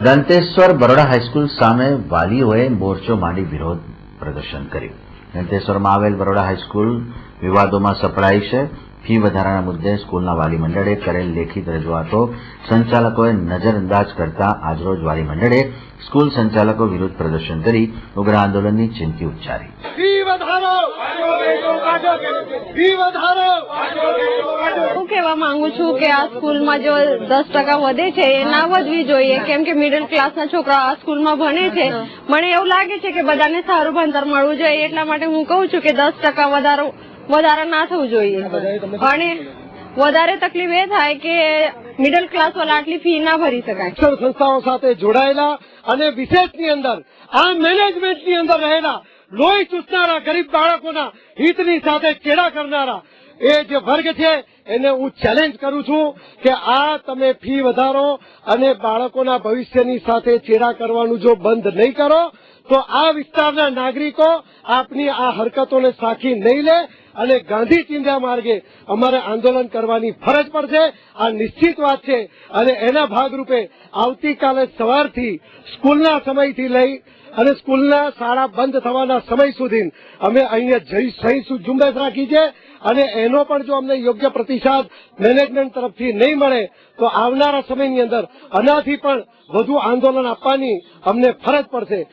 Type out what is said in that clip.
Danteshwar Baroda high school સામે વાલીઓએ મોરચો માંડી વિરોધ પ્રદર્શન કર્યું. દંતેશ્વરમાં આવેલ બરોડા હાઈસ્કૂલ વિવાદોમાં સપડાઈ છે. ફી વધારાના મુદ્દે સ્કૂલના વાલી મંડળે કરેલ લેખિત રજૂઆતો સંચાલકોએ નજરઅંદાજ કરતા આજરોજ વાલી મંડળે સ્કૂલ સંચાલકો વિરુદ્ધ પ્રદર્શન કરી ઉગ્ર આંદોલનની ચીમકી ઉચ્ચારી. હું કહેવા માંગુ છું કે આ સ્કૂલમાં જો 10% વધે છે એ ના વધવી જોઈએ, કેમ કે મિડલ ક્લાસના છોકરાઓ આ સ્કૂલમાં ભણે છે. મને એવું લાગે છે કે બધાને સારું ભણતર મળવું જોઈએ, એટલા માટે હું કહું છું કે 10% વધારો ના થવું જોઈએ. અને વધારે તકલીફ એ થાય કે મિડલ ક્લાસ વાળા આટલી ફી ના ભરી શકાય. સંસ્થાઓ સાથે જોડાયેલા અને વિશેષની અંદર આ મેનેજમેન્ટની અંદર રહેલા લોહી ચૂસનારા ગરીબ બાળકોના હિતની સાથે ચેડા કરનારા એ જે વર્ગ છે એને હું ચેલેન્જ કરું છું કે આ તમે ફી વધારો અને બાળકોના ભવિષ્યની સાથે ચેડા કરવાનું જો બંધ નહીં કરો તો આ વિસ્તારના નાગરિકો આપની આ હરકતોને સાખી નહીં લે અને ગાંધી ચિંધ્યા માર્ગે અમારે આંદોલન કરવાની ફરજ પડશે. આ નિશ્ચિત વાત છે અને એના ભાગરૂપે આવતીકાલે સવારથી સ્કૂલના સમયથી લઈ અને સ્કૂલના શાળા બંધ થવાના સમય સુધી અમે અહીંયા સહી ઝુંબેશ રાખી છે અને એનો પણ જો અમને યોગ્ય પ્રતિસાદ મેનેજમેન્ટ તરફથી નહીં મળે તો આવનારા સમયની અંદર આનાથી પણ વધુ આંદોલન આપવાની અમને ફરજ પડશે.